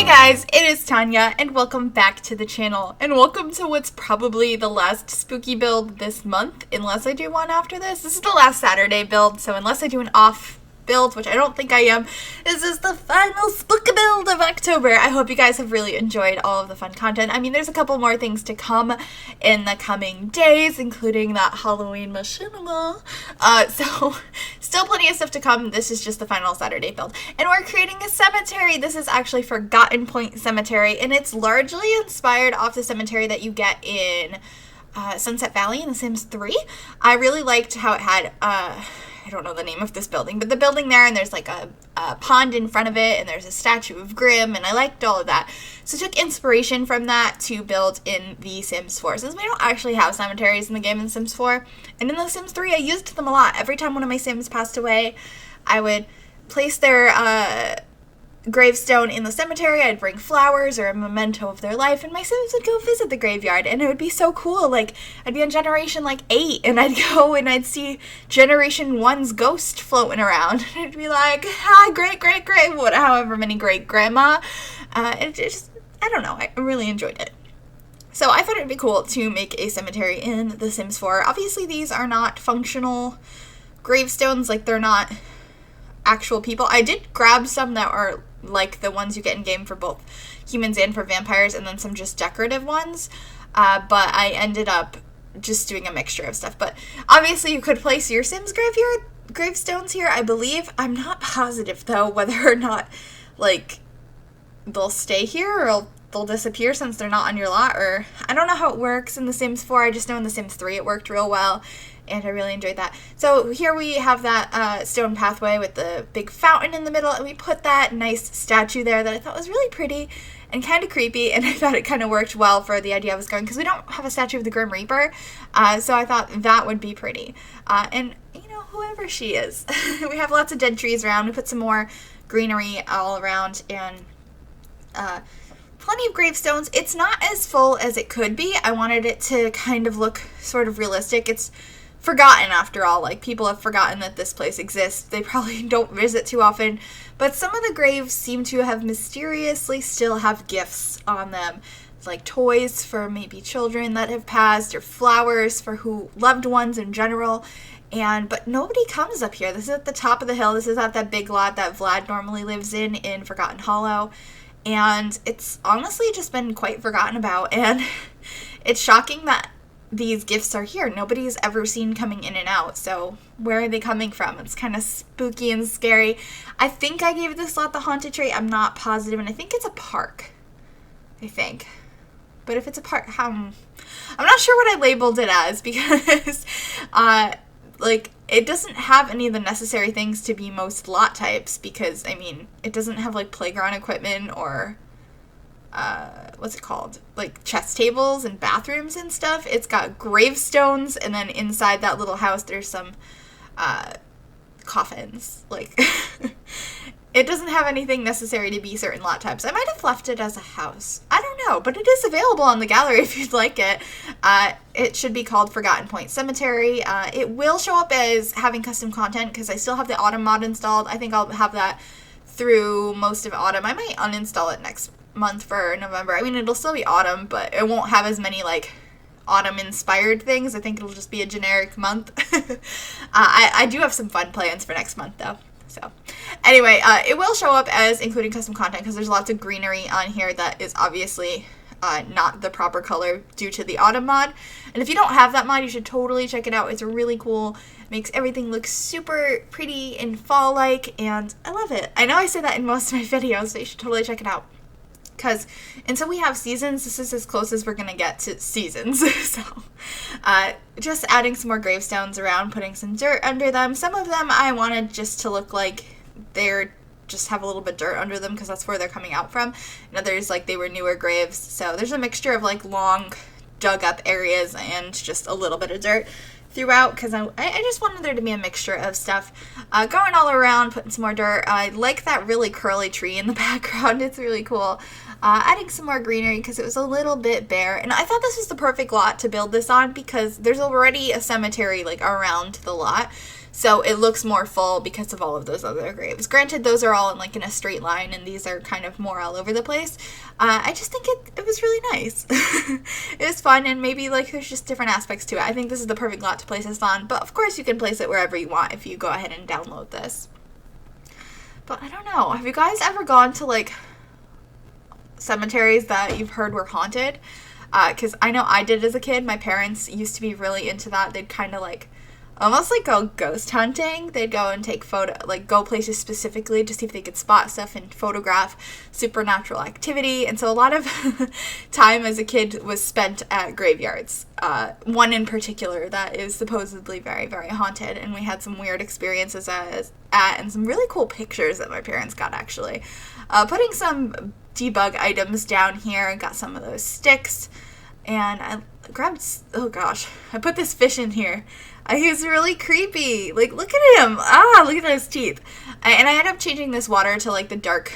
Hey guys, it is Tanya, and welcome back to the channel, and welcome to what's probably the last spooky build this month, unless I do one after this. This is the last Saturday build, so unless I do an off build, which I don't think I am, this is the final spooky build of October. I hope you guys have really enjoyed all of the fun content. I mean, there's a couple more things to come in the coming days, including that Halloween machinima. So still plenty of stuff to come. This is just the final Saturday build. And we're creating a cemetery. This is actually Forgotten Point Cemetery, and it's largely inspired off the cemetery that you get in Sunset Valley in The Sims 3. I really liked how it had, I don't know the name of this building, but the building there, and there's like a pond in front of it, and there's a statue of Grimm, and I liked all of that. So I took inspiration from that to build in The Sims 4. Since we don't actually have cemeteries in the game in Sims 4, and in The Sims 3 I used them a lot. Every time one of my Sims passed away, I would place their gravestone in the cemetery. I'd bring flowers or a memento of their life, and my Sims would go visit the graveyard, and it would be so cool. Like, I'd be on generation like 8, and I'd go and I'd see generation 1's ghost floating around, and I'd be like, great, however many great grandma. It just, I don't know, I really enjoyed it. So I thought it'd be cool to make a cemetery in The Sims 4. Obviously these are not functional gravestones, like they're not actual people. I did grab some that are like the ones you get in game for both humans and for vampires, and then some just decorative ones, but I ended up just doing a mixture of stuff. But obviously you could place your Sims gravestones here, I believe. I'm not positive though whether or not like they'll stay here or they'll disappear since they're not on your lot, or I don't know how it works in The Sims 4. I just know in The Sims 3 it worked real well, and I really enjoyed that. So here we have that stone pathway with the big fountain in the middle, and we put that nice statue there that I thought was really pretty and kind of creepy, and I thought it kind of worked well for the idea I was going, because we don't have a statue of the Grim Reaper, so I thought that would be pretty. And, you know, whoever she is. We have lots of dead trees around. We put some more greenery all around, and plenty of gravestones. It's not as full as it could be. I wanted it to kind of look sort of realistic. It's forgotten after all. Like, people have forgotten that this place exists. They probably don't visit too often. But some of the graves seem to have mysteriously still have gifts on them. Like toys for maybe children that have passed, or flowers for loved ones in general. But nobody comes up here. This is at the top of the hill. This is at that big lot that Vlad normally lives in Forgotten Hollow. And it's honestly just been quite forgotten about, and it's shocking that these gifts are here. Nobody's ever seen coming in and out, so where are they coming from? It's kind of spooky and scary. I think I gave this lot the haunted trait. I'm not positive, and I think it's a park. I think. But if it's a park, I'm not sure what I labeled it as, because like, it doesn't have any of the necessary things to be most lot types, because, I mean, it doesn't have, like, playground equipment or, what's it called? Like, chess tables and bathrooms and stuff. It's got gravestones, and then inside that little house there's some, coffins. Like, it doesn't have anything necessary to be certain lot types. I might have left it as a house. I don't know, but it is available on the gallery if you'd like it. It should be called Forgotten Point Cemetery. It will show up as having custom content, because I still have the autumn mod installed. I think I'll have that through most of autumn. I might uninstall it next month for November. I mean, it'll still be autumn, but it won't have as many, like, autumn-inspired things. I think it'll just be a generic month. I do have some fun plans for next month, though. So, anyway, it will show up as including custom content, because there's lots of greenery on here that is obviously not the proper color due to the autumn mod. And if you don't have that mod, you should totally check it out. It's really cool. It makes everything look super pretty and fall-like, and I love it. I know I say that in most of my videos, but you should totally check it out. Because until we have seasons, this is as close as we're going to get to seasons. So, just adding some more gravestones around, putting some dirt under them. Some of them I wanted just to look like they're just have a little bit of dirt under them, because that's where they're coming out from. And others, like, they were newer graves. So there's a mixture of, like, long dug up areas and just a little bit of dirt throughout, because I just wanted there to be a mixture of stuff going all around, putting some more dirt. I like that really curly tree in the background. It's really cool. Adding some more greenery because it was a little bit bare, and I thought this was the perfect lot to build this on, because there's already a cemetery like around the lot. So it looks more full because of all of those other graves. Granted, those are all in like in a straight line, and these are kind of more all over the place. I just think it was really nice. It was fun, and maybe like there's just different aspects to it. I think this is the perfect lot to place this on, but of course you can place it wherever you want if you go ahead and download this. But I don't know, have you guys ever gone to like cemeteries that you've heard were haunted? Because I know I did as a kid. My parents used to be really into that. They'd kind of like almost like go ghost hunting. They'd go and take go places specifically to see if they could spot stuff and photograph supernatural activity. And so a lot of time as a kid was spent at graveyards. One in particular that is supposedly very, very haunted, and we had some weird experiences and some really cool pictures that my parents got, actually. Putting some debug items down here, and got some of those sticks, and I grabbed, oh gosh, I put this fish in here. He's really creepy. Like, look at him. Look at those teeth. And I ended up changing this water to like the dark,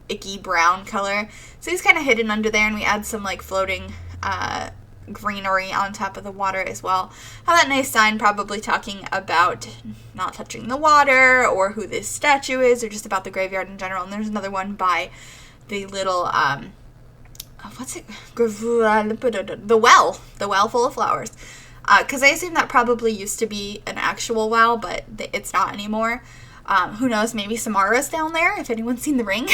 icky brown color. So he's kind of hidden under there, and we add some like floating greenery on top of the water as well. Have that nice sign probably talking about not touching the water, or who this statue is, or just about the graveyard in general. And there's another one by the little, what's it? The well full of flowers. Because I assume that probably used to be an actual well, but it's not anymore. Who knows, maybe Samara's down there, if anyone's seen The Ring.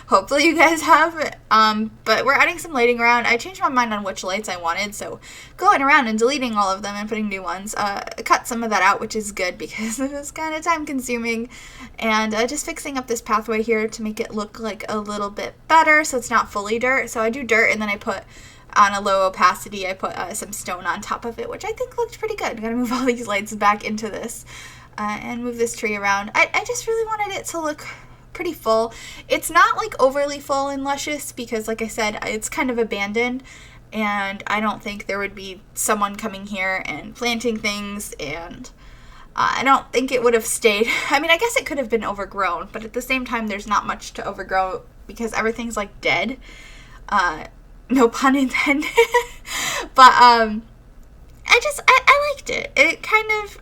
Hopefully you guys have. But we're adding some lighting around. I changed my mind on which lights I wanted, so going around and deleting all of them and putting new ones. Cut some of that out, which is good because it was kind of time consuming. And just fixing up this pathway here to make it look like a little bit better, so it's not fully dirt. So I do dirt, and then I put, on a low opacity, I put some stone on top of it, which I think looked pretty good. I'm going to move all these lights back into this. And move this tree around. I just really wanted it to look pretty full. It's not like overly full and luscious because, like I said, it's kind of abandoned, and I don't think there would be someone coming here and planting things, and I don't think it would have stayed. I mean, I guess it could have been overgrown, but at the same time there's not much to overgrow because everything's like dead. No pun intended. But I liked it. It kind of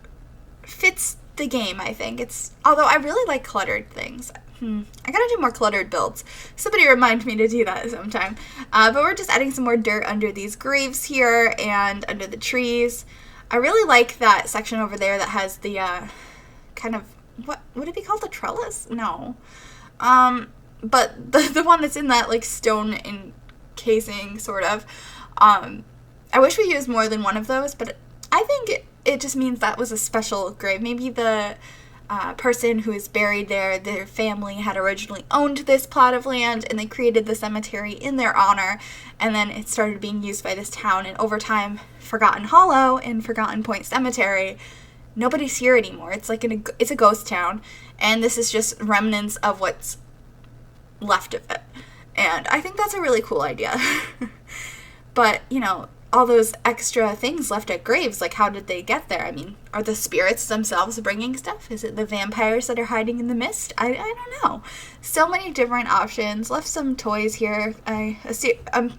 fits the game, I think. Although I really like cluttered things. I gotta do more cluttered builds. Somebody remind me to do that sometime. But we're just adding some more dirt under these graves here and under the trees. I really like that section over there that has the kind of, what would it be called, a trellis? No. But the one that's in that like stone encasing sort of. I wish we used more than one of those, but I think it just means that was a special grave. Maybe the person who is buried there, their family had originally owned this plot of land, and they created the cemetery in their honor, and then it started being used by this town, and over time, Forgotten Hollow and Forgotten Point Cemetery, nobody's here anymore. It's like it's a ghost town, and this is just remnants of what's left of it. And I think that's a really cool idea. But, you know, all those extra things left at graves, like how did they get there? I mean, are the spirits themselves bringing stuff? Is it the vampires that are hiding in the mist? I don't know. So many different options. Left some toys here. I don't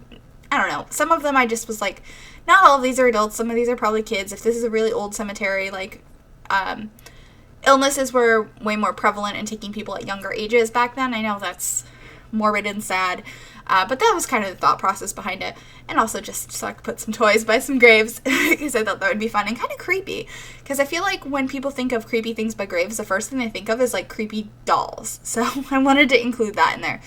know. Some of them I just was like, not all of these are adults. Some of these are probably kids. If this is a really old cemetery, like, illnesses were way more prevalent in taking people at younger ages back then. I know that's morbid and sad. But that was kind of the thought process behind it. And also just so I could put some toys by some graves because I thought that would be fun and kind of creepy. Because I feel like when people think of creepy things by graves, the first thing they think of is like creepy dolls. So I wanted to include that in there.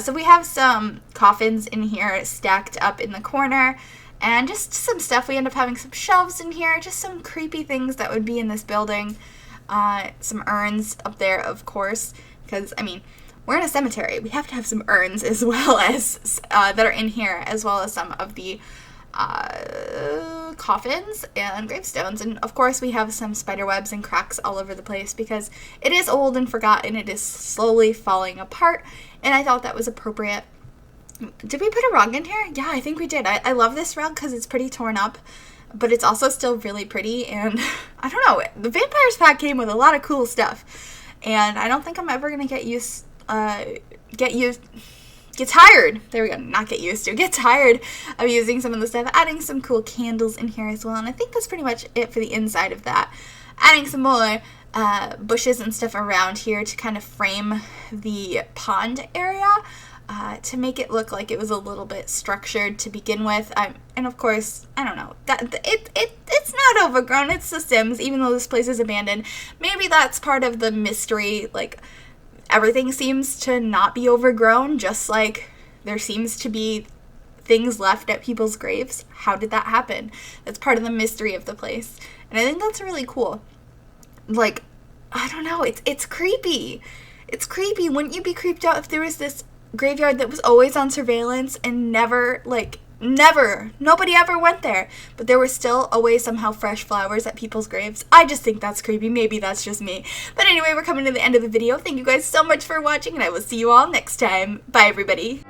So we have some coffins in here stacked up in the corner. And just some stuff. We end up having some shelves in here. Just some creepy things that would be in this building. Some urns up there, of course. Because, I mean, we're in a cemetery. We have to have some urns as well as, that are in here, as well as some of the coffins and gravestones. And of course we have some spider webs and cracks all over the place because it is old and forgotten. It is slowly falling apart, and I thought that was appropriate. Did we put a rug in here? Yeah, I think we did. I love this rug because it's pretty torn up, but it's also still really pretty, and I don't know, the Vampires pack came with a lot of cool stuff, and I don't think I'm ever going to get tired. There we go. Not get used to. Get tired of using some of the stuff. Adding some cool candles in here as well. And I think that's pretty much it for the inside of that. adding some more bushes and stuff around here to kind of frame the pond area to make it look like it was a little bit structured to begin with. And of course, I don't know, it's not overgrown, it's The Sims, even though this place is abandoned. Maybe that's part of the mystery, like everything seems to not be overgrown, just like there seems to be things left at people's graves. How did that happen? That's part of the mystery of the place. And I think that's really cool. Like, I don't know, it's creepy. It's creepy. Wouldn't you be creeped out if there was this graveyard that was always on surveillance and never, nobody ever went there, but there were still always somehow fresh flowers at people's graves? I just think that's creepy. Maybe that's just me. But anyway, we're coming to the end of the video. Thank you guys so much for watching, and I will see you all next time. Bye, everybody.